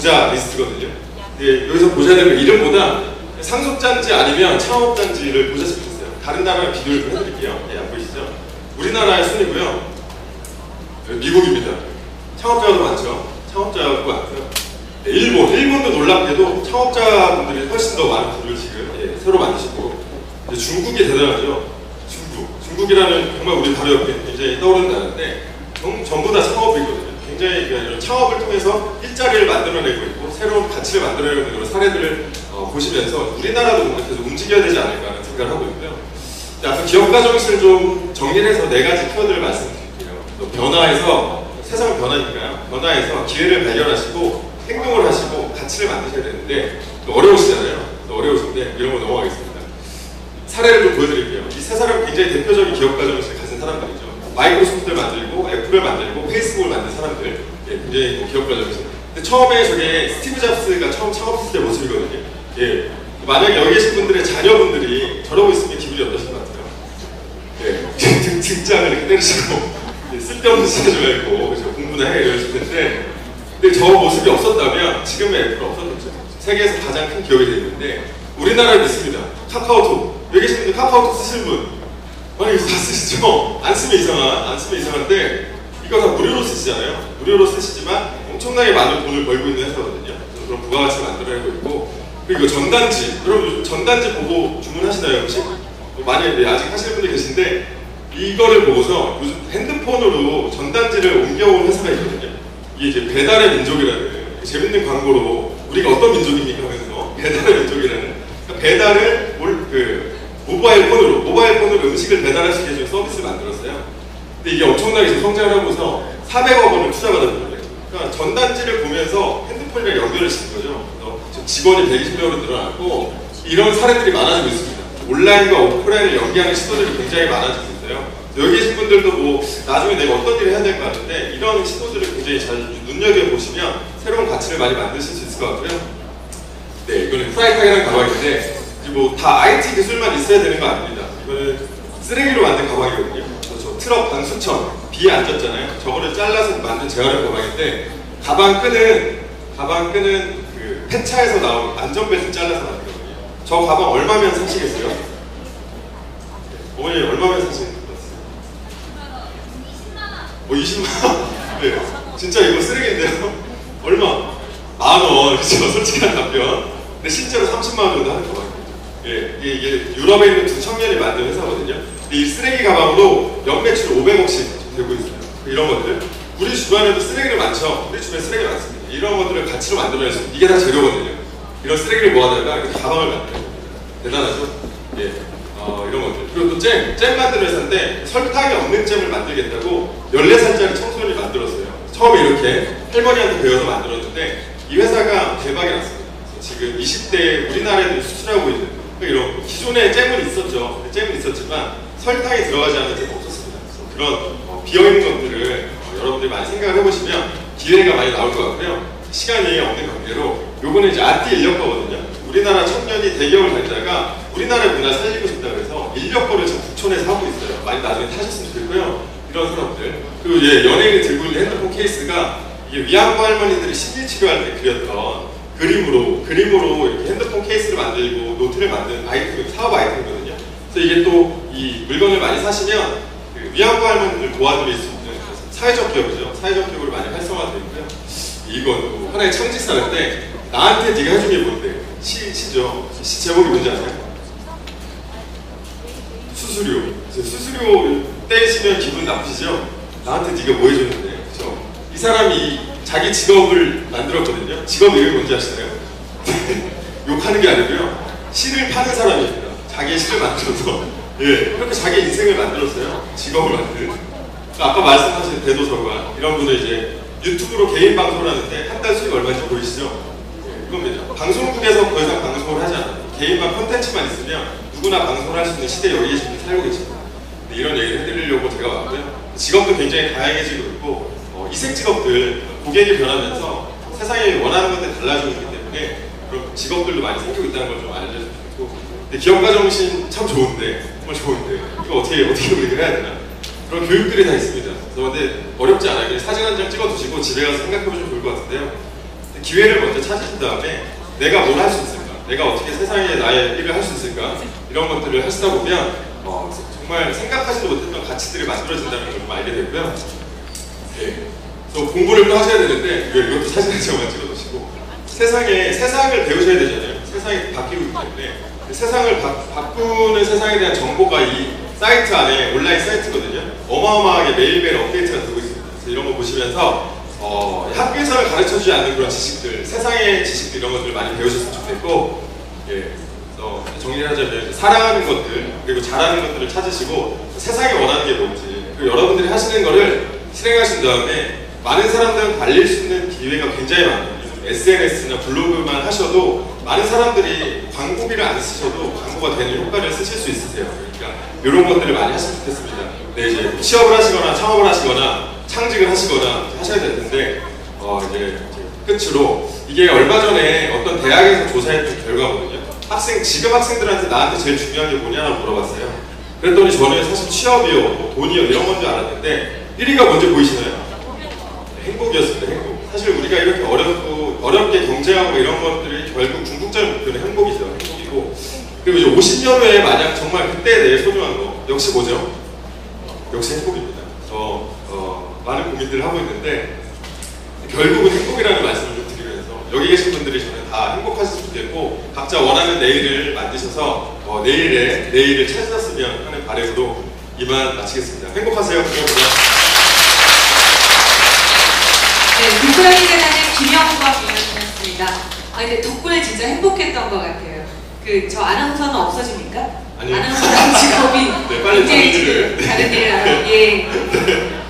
부자 리스트거든요. 예, 여기서 보셔야 되는 이름보다 상속자인지 아니면 창업자인지를 보셨으면 좋겠어요. 다른 나라랑 비교를 좀 해드릴게요. 예, 안 보이시죠? 우리나라의 순위고요. 미국입니다. 창업자도 많죠. 창업자도 많고요. 네, 일본도 놀랍게도 창업자분들이 훨씬 더 많은 부를 지금 새로 만드시고, 중국이 대단하죠. 중국이라는 정말 우리 바로 옆에 굉장히 떠오르는 나라인데 전부 다 창업이거든요. 굉장히 이런 창업을 통해서 일자리를 만들어내고 있고 새로운 가치를 만들어내고 있는 그런 사례들을 보시면서 우리나라도 뭔가 계속 움직여야 되지 않을까라는 생각을 하고 있고요. 아까 기업가 정신을 좀 정리해서 4가지 키워드를 말씀드릴게요. 변화해서 세상 변화니까요. 변화해서 기회를 발견하시고 행동을 하시고 가치를 만드셔야 되는데 어려우시잖아요. 어려우신데 이런 거 넘어가겠습니다. 사례를 좀 보여드릴게요. 이 세 사람은 굉장히 대표적인 기업가 정신을 가진 사람들이죠. 마이크로소프트를 만들고 애플을 만들고 페이스북을 만든 사람들, 굉장히 기업가 정신. 근데 처음에 저게 스티브 잡스가 처음 창업했을 때 모습이거든요. 예. 만약에 여기 계신 분들의 자녀분들이 저러고 있으면 기분이 어떠실 것 같아요? 예. 등장을 이렇게 때리시고 쓸데없는 짓 하지 말고 공부나 해 이러실 텐데, 근데 저 모습이 없었다면 지금의 애플은 없었겠죠. 세계에서 가장 큰 기업이 되는데 우리나라에 있습니다. 카카오톡. 여기 계신 분들 카카오톡 쓰시는 분, 아니 이거 다 쓰시죠? 안 쓰면 이상한데 이거 다 무료로 쓰시잖아요. 무료로 쓰시지만 엄청나게 많은 돈을 벌고 있는 회사거든요. 그런 부가가치를 만들어내고 있고, 그리고 전단지, 여러분 요즘 전단지 보고 주문하시나요 혹시? 많이 아직 하시는 분들 계신데 이거를 보고서 요즘 핸드폰으로 전단지를 옮겨온 회사가 있거든요. 이게 이제 배달의 민족이라는 재밌는 광고로 우리가 어떤 민족입니까 하면서 배달의 민족이라는, 그러니까 배달을 모바일 폰으로 음식을 배달할 수 있게 해주는 서비스를 만들었어요. 근데 이게 엄청나게 성장을 하고서 400억 원을 투자받았거든요. 그러니까 전단지를 보면서 핸드폰이랑 연결을 시킨 거죠. 그래서 직원이 120명으로 늘어났고 이런 사례들이 많아지고 있습니다. 온라인과 오프라인을 연계하는 시도들이 굉장히 많아지고 있어요. 여기 계신 분들도 뭐 나중에 내가 어떤 일을 해야 될 것 같은데 이런 시도들을 굉장히 잘 눈여겨보시면 새로운 가치를 많이 만드실 수 있을 것 같고요. 네, 이거는 프라이탁이라는 가방인데 뭐 다 IT 기술만 있어야 되는 거 아닙니다. 이거는 쓰레기로 만든 가방이거든요. 저 트럭 방수청 비에 앉았잖아요. 저거를 잘라서 만든 재활용 가방인데 가방 끄는 그 폐차에서 나온 안전벨트 잘라서 만들거든요. 저 가방 얼마면 사시겠어요? 어머니 얼마면 사시는 것 같아요? 20만원? 네, 진짜 이거 쓰레기인데요? 얼마? 만원, 그렇죠? 솔직한 답변. 근데 실제로 30만원 정도 하는 가방입니다. 예, 이게 유럽에 있는 두 청년이 만든 회사거든요. 근데 이 쓰레기 가방으로 연매출 500억씩 되고 있어요. 이런 것들. 우리 주변에도 쓰레기를 많죠. 우리 주변에 쓰레기 많습니다. 이런 것들을 가치로 만들어내서 이게 다 재료거든요. 이런 쓰레기를 모아다가 이렇게 가방을 만들어요. 대단하죠? 예, 이런 것들. 그리고 또 잼 만드는 회사인데 설탕이 없는 잼을 만들겠다고 14살짜리 청소년이 만들었어요. 처음에 이렇게 할머니한테 배워서 만들었는데 이 회사가 대박이 났습니다. 지금 20대 우리나라에도 수출하고 있는 이런 기존에 잼은 있었죠. 잼은 있었지만 설탕이 들어가지 않은 잼은 없었습니다. 그런 비어있는 것들을 여러분들이 많이 생각을 해보시면 기회가 많이 나올 것 같고요. 시간이 없는 관계로 요거는 이제 아티 인력거거든요. 우리나라 청년이 대기업을 다니다가 우리나라의 문화 살리고 싶다고 해서 인력거를 지금 북촌에서 하고 있어요. 많이 나중에 타셨으면 좋겠고요. 이런 사람들. 그리고 연예인이 들고 있는 핸드폰 케이스가 이게 위안부 할머니들이 심리치료할 때 그렸던 그림으로 이렇게 핸드폰 케이스를 만들고 노트를 만든 아이템, 사업 아이템이거든요. 그래서 이게 또 이 물건을 많이 사시면 그 위안부 할머니들 도와드릴 수 있는 사회적 기업이죠. 사회적 기업으로 많이 활성화되어 있고요. 이건 하나의 창직사인데 나한테 네가 해준 게 뭔데? 시죠. 시 제목이 뭔지 아세요? 수수료. 수수료 떼시면 기분 나쁘시죠? 나한테 네가 뭐 해줬는데, 그렇죠? 이 사람이 자기 직업을 만들었거든요. 직업 이름이 뭔지 아시나요? 욕하는 게 아니고요. 시를 파는 사람입니다. 자기의 시를 만들어서 그렇게 자기 인생을 만들었어요. 직업을 만든. 아까 말씀하신 대도서관 이런 분은 이제 유튜브로 개인 방송을 하는데 한 달 수익 얼마인지 보이시죠? 이겁니다. 방송국에서 더 이상 방송을 하지 않아요. 개인만 콘텐츠만 있으면 누구나 방송을 할 수 있는 시대에 여기 계신 분이 살고 계십니다. 이런 얘기를 해드리려고 제가 왔고요. 직업도 굉장히 다양해지고 있고 이색 직업들, 고객이 변하면서 세상이 원하는 건데 달라지고 있기 때문에 그런 직업들도 많이 생기고 있다는 걸 좀 알려주고 싶고, 근데 기업가 정신 참 좋은데, 정말 좋은데 이거 어떻게 우리가 해야 되나? 그런 교육들이 다 있습니다. 그래서 근데 어렵지 않아요. 사진 한 장 찍어두시고 집에 가서 생각해보시면 좋을 것 같은데요. 기회를 먼저 찾으신 다음에 내가 뭘 할 수 있을까? 내가 어떻게 세상에 나의 일을 할 수 있을까? 이런 것들을 하시다 보면 정말 생각하지도 못했던 가치들이 만들어진다는 걸 좀 알게 되고요. 네. 또 공부를 또 하셔야 되는데 이것도 사진을 정말 찍어놓으시고 세상을 배우셔야 되잖아요. 세상이 바뀌고 있기 때문에 세상을 바꾸는 세상에 대한 정보가 이 사이트 안에 온라인 사이트거든요. 어마어마하게 매일매일 업데이트가 되고 있습니다. 그래서 이런 거 보시면서 학교에서는 가르쳐주지 않는 그런 지식들, 세상의 지식들 이런 것들을 많이 배우셨으면 좋겠고, 예, 그래서 정리를 하자면 사랑하는 것들 그리고 잘하는 것들을 찾으시고 세상이 원하는 게 뭔지 그리고 여러분들이 하시는 거를 실행하신 다음에 많은 사람들은 달릴 수 있는 기회가 굉장히 많아요. SNS나 블로그만 하셔도 많은 사람들이 광고비를 안 쓰셔도 광고가 되는 효과를 쓰실 수 있으세요. 그러니까 이런 것들을 많이 하시면 좋겠습니다. 네, 이제 취업을 하시거나 창업을 하시거나 창직을 하시거나 하셔야 될 텐데 이제 끝으로 이게 얼마 전에 어떤 대학에서 조사했던 결과거든요. 지금 학생들한테 나한테 제일 중요한 게 뭐냐라고 물어봤어요. 그랬더니 저는 사실 취업이요, 뭐 돈이요 이런 건 줄 알았는데 1위가 뭔지 보이시나요? 행복이었습니다. 행복. 사실 우리가 이렇게 어렵게 경쟁하고 이런 것들이 결국 궁극적인 목표는 행복이죠. 행복이고 그리고 이제 50년 후에 만약 정말 그때에 대해 소중한 거 역시 뭐죠? 역시 행복입니다. 많은 고민들을 하고 있는데 결국은 행복이라는 말씀을 좀 드리면서 여기 계신 분들이 저는 다 행복하셨으면 좋겠고 각자 원하는 내일을 만드셔서 내일을 찾으셨으면 하는 바람으로 이만 마치겠습니다. 행복하세요. 감사합니다. 네, 불고양이 재단의 김영권 위원이었습니다. 근데 덕분에 진짜 행복했던 것 같아요. 저 아나운서는 없어집니까? 아니요. 아나운서라는 직업이 네, 빨리 굉장히 지금 다른 일을 하고 예.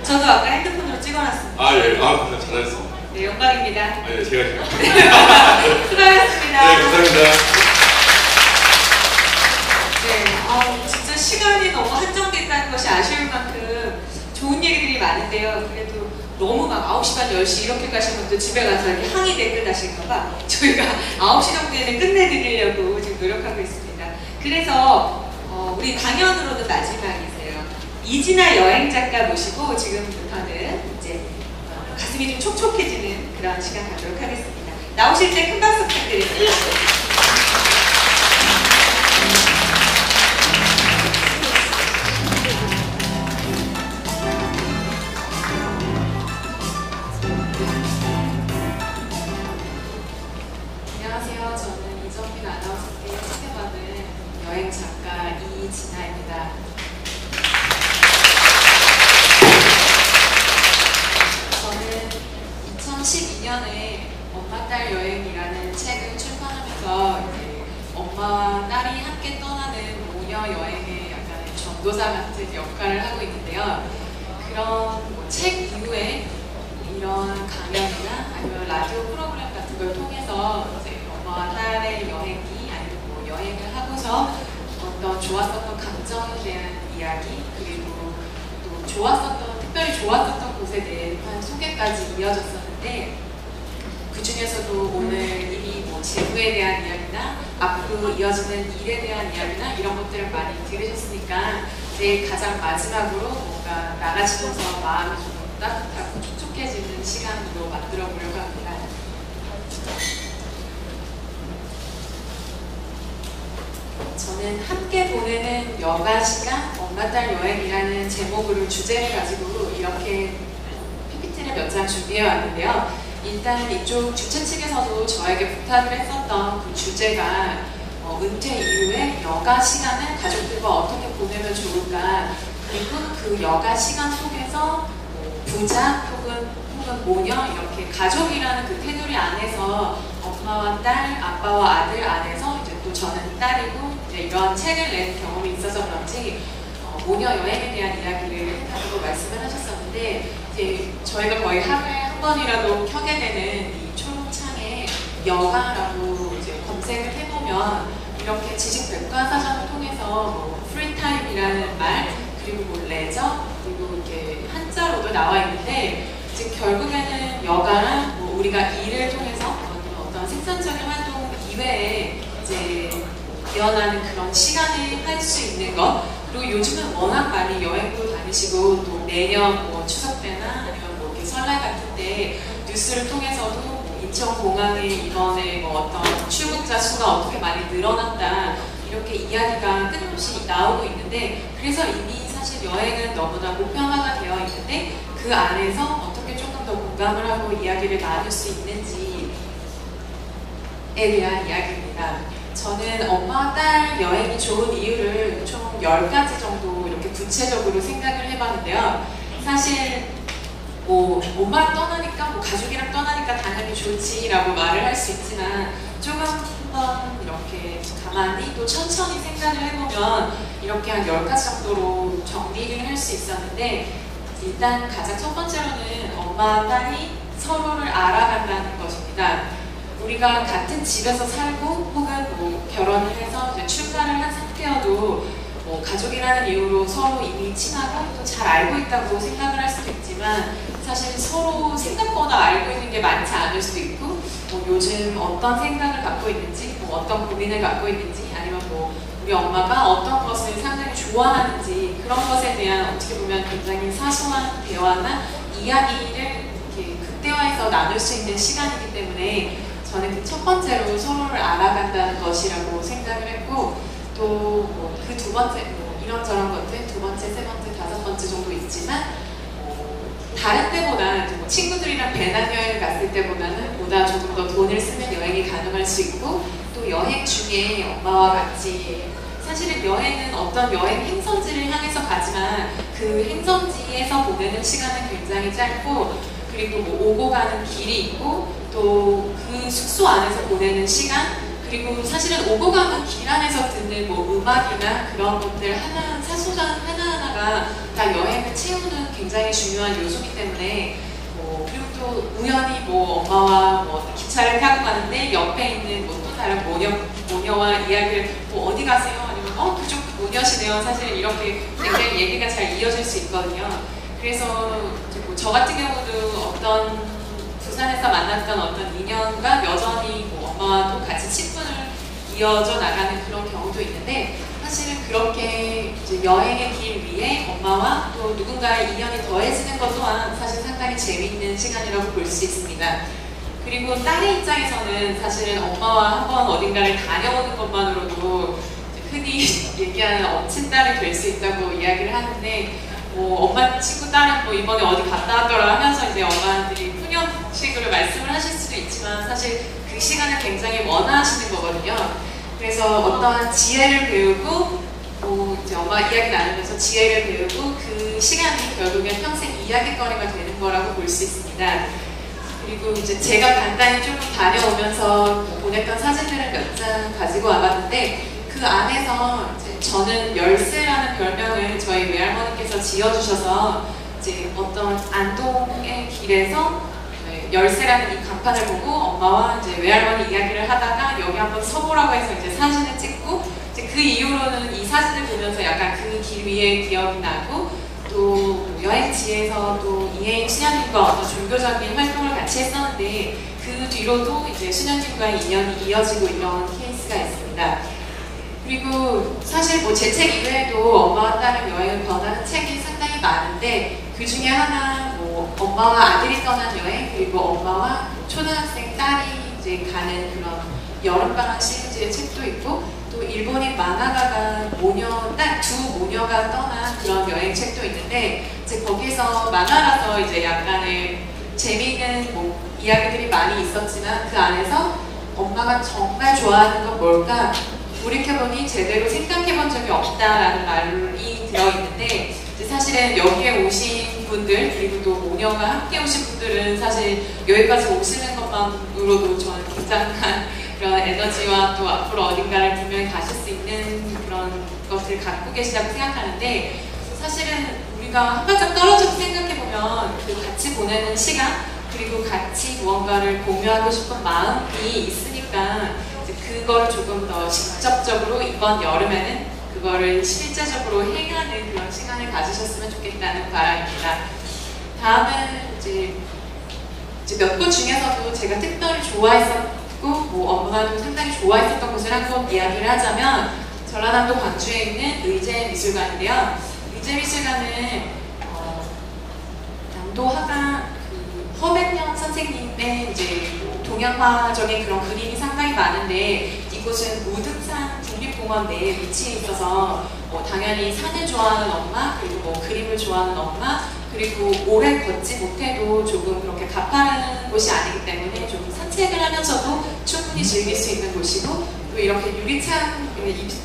저도 아까 핸드폰으로 찍어놨습니다. 예. 감사합니다. 잘하셨습니다. 네, 영광입니다. 네, 제가 수고하셨습니다. 네, 감사합니다. 네, 진짜 시간이 너무 한정됐다는 것이 아쉬울 만큼 좋은 얘기들이 많은데요. 그래도 너무 막 9시 반, 10시 이렇게 가신 분도 집에 가서 이렇게 항의 댓글 하실까봐 저희가 9시 정도에는 끝내드리려고 지금 노력하고 있습니다. 그래서 우리 강연으로는 마지막이세요. 이진아 여행작가 모시고 지금부터는 이제 가슴이 좀 촉촉해지는 그런 시간 갖도록 하겠습니다. 나오실 때 큰 박수 부탁드립니다. 안녕하세요. 저는 이정민 아나운서께 소개받은 여행작가 이진아입니다. 저는 2012년에 엄마 딸 여행이라는 책을 출판하면서 엄마와 딸이 함께 떠나는 모녀 여행의 약간의 전도사 같은 역할을 하고 있는데요. 그런 책 이후에 이런 강연이나 아니면 라디오 프로그램 같은 걸 통해서 이제 엄마와 딸의 여행이 아니면 뭐 여행을 하고서 어떤 좋았었던 감정에 대한 이야기 그리고 또 특별히 좋았었던 곳에 대한 소개까지 이어졌었는데 그 중에서도 오늘 이 뭐 재부에 대한 이야기나 앞으로 이어지는 일에 대한 이야기나 이런 것들을 많이 들으셨으니까 이제 가장 마지막으로 뭔가 나가시면서 마음이 좀 따뜻하고 촉촉해지는 시간으로 만들어 보려고 합니다. 저는 함께 보내는 여가 시간, 엄마 딸 여행이라는 제목으로 주제를 가지고 이렇게 PPT를 몇 장 준비해 왔는데요. 일단 이쪽 주최 측에서도 저에게 부탁을 했었던 그 주제가 은퇴 이후에 여가 시간을 가족들과 어떻게 보내면 좋을까 그리고 그 여가 시간 속에서 부자 혹은 모녀 이렇게 가족이라는 그 테두리 안에서 엄마와 딸, 아빠와 아들 안에서 이제 또 저는 딸이고 이제 이런 책을 낸 경험이 있어서 그런지 모녀 여행에 대한 이야기를 했다고 말씀을 하셨었는데 이제 저희가 거의 하루에 한 번이라도 켜게 되는 이 초록창에 여가라고 이제 검색을 해보면 이렇게 지식 백과사전을 통해서 뭐 프리타임이라는 말 그리고 뭐 레저 그리고 이렇게 한자로도 나와 있는데 즉 결국에는 여가는 뭐 우리가 일을 통해서 어떤 생산적인 활동 이외에 이제 일어나는 그런 시간을 할 수 있는 것 그리고 요즘은 워낙 많이 여행도 다니시고 또 매년 뭐 추석 때나 아니면 뭐 이렇게 설날 같은 때 뉴스를 통해서도 뭐 인천공항에 이번에 뭐 어떤 출국자 수가 어떻게 많이 늘어났다 이렇게 이야기가 끊임없이 나오고 있는데 그래서 이미 사실 여행은 너무나 보편화가 되어 있는데 그 안에서 어떻게 조금 더 공감을 하고 이야기를 나눌 수 있는지에 대한 이야기입니다. 저는 엄마 딸 여행이 좋은 이유를 총 10가지 정도 이렇게 구체적으로 생각을 해봤는데요. 사실 뭐 엄마랑 떠나니까 뭐 가족이랑 떠나니까 당연히 좋지라고 말을 할 수 있지만 조금 한번 이렇게 가만히 또 천천히 생각을 해보면 이렇게 한 10가지 정도로 정리를 할 수 있었는데 일단 가장 첫 번째로는 엄마 딸이 서로를 알아간다는 것입니다. 우리가 같은 집에서 살고 혹은 뭐 결혼을 해서 이제 출가를 한 상태여도 뭐 가족이라는 이유로 서로 이미 친하고 또 잘 알고 있다고 생각을 할 수도 있지만 사실 서로 생각보다 알고 있는 게 많지 않을 수도 있고 뭐 요즘 어떤 생각을 갖고 있는지 뭐 어떤 고민을 갖고 있는지 아니면 뭐 우리 엄마가 어떤 것을 상당히 좋아하는지 그런 것에 대한 어떻게 보면 굉장히 사소한 대화나 이야기를 이렇게 극대화해서 나눌 수 있는 시간이기 때문에 저는 그 첫 번째로 서로를 알아간다는 것이라고 생각을 했고 또 그 두 번째 뭐 이런저런 것들 두 번째, 세 번째, 다섯 번째 정도 있지만 다른 때보다 뭐 친구들이랑 배낭여행을 갔을 때보다는 보다 조금 더 돈을 쓰면 여행이 가능할 수 있고 또 여행 중에 엄마와 같이 사실은 여행은 어떤 여행 행선지를 향해서 가지만 그 행선지에서 보내는 시간은 굉장히 짧고 그리고 뭐 오고 가는 길이 있고 또 그 숙소 안에서 보내는 시간 그리고 사실은 오고 가는 길 안에서 듣는 뭐 음악이나 그런 것들 사소한 하나하나가 다 여행을 채우는 굉장히 중요한 요소이기 때문에 그리고 또 우연히 뭐 엄마와 뭐 기차를 타고 가는데 옆에 있는 뭐 또 다른 모녀와 이야기를 뭐 어디 가세요? 아니면 그쪽 모녀시네요. 사실 이렇게 굉장히 얘기가 잘 이어질 수 있거든요. 그래서 뭐 저 같은 경우도 어떤 부산에서 만났던 어떤 인연과 여전히 뭐 엄마와 또 같이 친분을 이어져 나가는 그런 경우도 있는데 사실은 그렇게 이제 여행의 길 위에 엄마와 또 누군가의 인연이 더해지는 것 또한 사실 상당히 재미있는 시간이라고 볼 수 있습니다. 그리고 딸의 입장에서는 사실은 엄마와 한번 어딘가를 다녀오는 것만으로도 흔히 얘기하는 엄친딸이 될 수 있다고 이야기를 하는데 뭐 엄마 친구 딸은 뭐 이번에 어디 갔다 왔더라 하면서 이제 엄마들이 푸념식으로 말씀을 하실 수도 있지만 사실 그 시간을 굉장히 원하시는 거거든요. 그래서 어떠한 지혜를 배우고 뭐 이제 엄마 이야기 나누면서 지혜를 배우고 그 시간이 결국엔 평생 이야기거리가 되는 거라고 볼 수 있습니다. 그리고 이제 제가 간단히 조금 다녀오면서 보냈던 사진들을 몇 장 가지고 와봤는데 그 안에서 이제 저는 열쇠라는 별명을 저희 외할머니께서 지어주셔서 이제 어떤 안동의 길에서 열쇠라는 이 간판을 보고 엄마와 이제 외할머니 이야기를 하다가 여기 한번 서보라고 해서 이제 사진을 찍고 이제 그 이후로는 이 사진을 보면서 약간 그 길 위에 기억이 나고 또 여행지에서 또 이혜인 수녀님과 어떤 종교적인 활동을 같이 했었는데 그 뒤로도 이제 수녀님과의 인연이 이어지고 이런 케이스가 있습니다. 그리고 사실 뭐 제 책 이외에도 엄마와 딸은 여행을 권하는 책이 상당히 많은데 그 중에 하나 뭐 엄마와 아들이 떠난 여행 그리고 엄마와 초등학생 딸이 이제 가는 그런 여름방학 시리즈의 책도 있고 또 일본인 만화가가 두 모녀가 떠난 그런 여행 책도 있는데 이제 거기서 만화라서 이제 약간의 재미있는 뭐 이야기들이 많이 있었지만 그 안에서 엄마가 정말 좋아하는 건 뭘까? 돌이켜보니 제대로 생각해본 적이 없다라는 말이 들어있는데 사실은 여기에 오신 분들 그리고 또 모녀가 함께 오신 분들은 사실 여기까지 오시는 것만으로도 저는 굉장한 그런 에너지와 또 앞으로 어딘가를 분명히 가실 수 있는 그런 것을 갖고 계시다고 생각하는데 사실은 우리가 한 발짝 떨어져서 생각해보면 그 같이 보내는 시간 그리고 같이 무언가를 공유하고 싶은 마음이 있으니까 그거를 조금 더 직접적으로 이번 여름에는 그거를 실제적으로 행하는 그런 시간을 가지셨으면 좋겠다는 바람입니다. 다음은 이제 몇 곳 중에서도 제가 특별히 좋아했었고 뭐 엄마도 상당히 좋아했었던 곳을 한번 이야기를 하자면 전라남도 광주에 있는 의제미술관인데요. 의제미술관은 남도 화가 허백년 선생님의 이제 동양화적인 그런 그림이 상당히 많은데 이곳은 우등산 국립공원 내에 위치해 있어서 당연히 산을 좋아하는 엄마, 그리고 뭐 그림을 좋아하는 엄마, 그리고 오래 걷지 못해도 조금 그렇게 가파른 곳이 아니기 때문에 조금 산책을 하면서도 충분히 즐길 수 있는 곳이고, 또 이렇게 유리창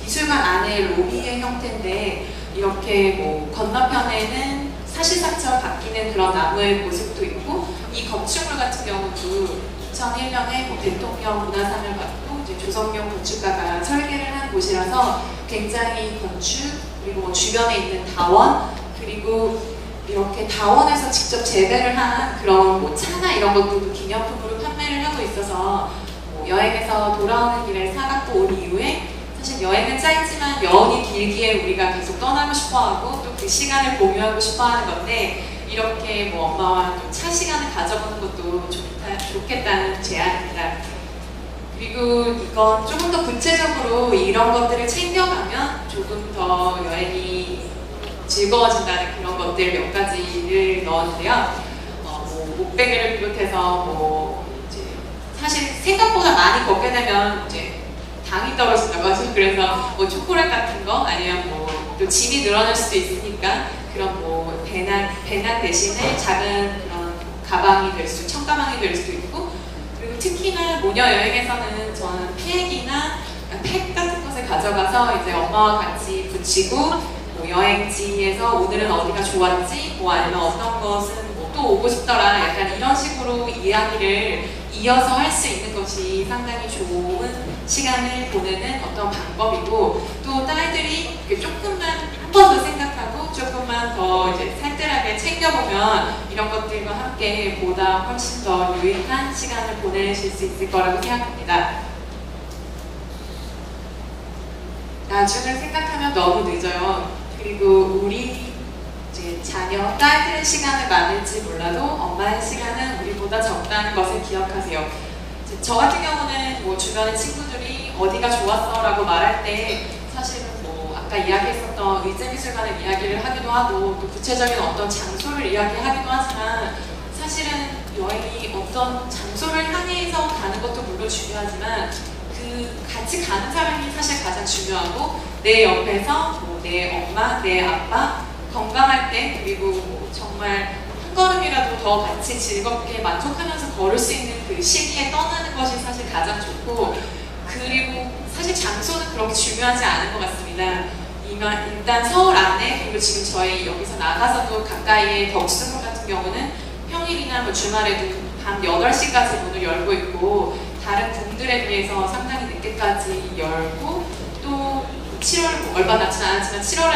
미술관 안에 로비의 형태인데 이렇게 뭐 건너편에는 사시사철 바뀌는 그런 나무의 모습도 있고, 이 건축물 같은 경우도 2001년에 뭐 대통령 문화상을 받고 이제 조성용 건축가가 설계를 한 곳이라서 굉장히 건축, 그리고 뭐 주변에 있는 다원, 그리고 이렇게 다원에서 직접 재배를 한 그런 뭐 차나 이런 것들도 기념품으로 판매를 하고 있어서 뭐 여행에서 돌아오는 길에 사갖고 온 이후에 사실 여행은 짧지만 여운이 길기에 우리가 계속 떠나고 싶어하고 또 그 시간을 공유하고 싶어하는 건데, 이렇게 뭐 엄마와 좀 차 시간을 가져보는 것도 좋겠다는 제안입니다. 그리고 이건 조금 더 구체적으로 이런 것들을 챙겨가면 조금 더 여행이 즐거워진다는 그런 것들 몇 가지를 넣었는데요. 뭐 목베개를 비롯해서 뭐 이제 사실 생각보다 많이 걷게 되면 이제 당이 떨어진다고 하죠. 그래서 뭐 초콜릿 같은 거 아니면 뭐 또 짐이 늘어날 수도 있으니까 그런 뭐 배낭 대신에 작은 그런 가방이 될 수, 청가방이 될 수도 있고, 그리고 특히나 모녀 여행에서는 저는 팩이나 팩 같은 것을 가져가서 이제 엄마와 같이 붙이고 뭐 여행지에서 오늘은 어디가 좋았지, 뭐 아니면 어떤 것은 뭐 또 오고 싶더라, 약간 이런 식으로 이야기를 이어서 할 수 있는 것이 상당히 좋은 시간을 보내는 어떤 방법이고, 또 딸들이 조금만 한 번 더 생각하고 조금만 더 이제 살뜰하게 챙겨보면 이런 것들과 함께 보다 훨씬 더 유익한 시간을 보내실 수 있을 거라고 생각합니다. 나중을 생각하면 너무 늦어요. 그리고 우리 이제 자녀, 딸들의 시간은 많을지 몰라도 엄마의 시간은 우리보다 적다는 것을 기억하세요. 저 같은 경우는 뭐 주변의 친구들이 어디가 좋았어 라고 말할 때 사실은 뭐 아까 이야기했었던 의제미술관을 이야기를 하기도 하고 또 구체적인 어떤 장소를 이야기하기도 하지만, 사실은 여행이 어떤 장소를 향해서 가는 것도 물론 중요하지만 그 같이 가는 사람이 사실 가장 중요하고, 내 옆에서 뭐 내 엄마, 내 아빠 건강할 때, 그리고 뭐 정말 한 걸음이라도 더 같이 즐겁게 만족하면서 걸을 수 있는 그 시기에 떠나는 것이 사실 가장 좋고, 그리고 사실 장소는 그렇게 중요하지 않은 것 같습니다. 일단 서울 안에, 그리고 지금 저희 여기서 나가서도 가까이에 덕수궁 같은 경우는 평일이나 뭐 주말에도 밤 8시까지 문을 열고 있고, 다른 궁들에 비해서 상당히 늦게까지 열고, 또 7월 얼마 남지 않았지만 7월에는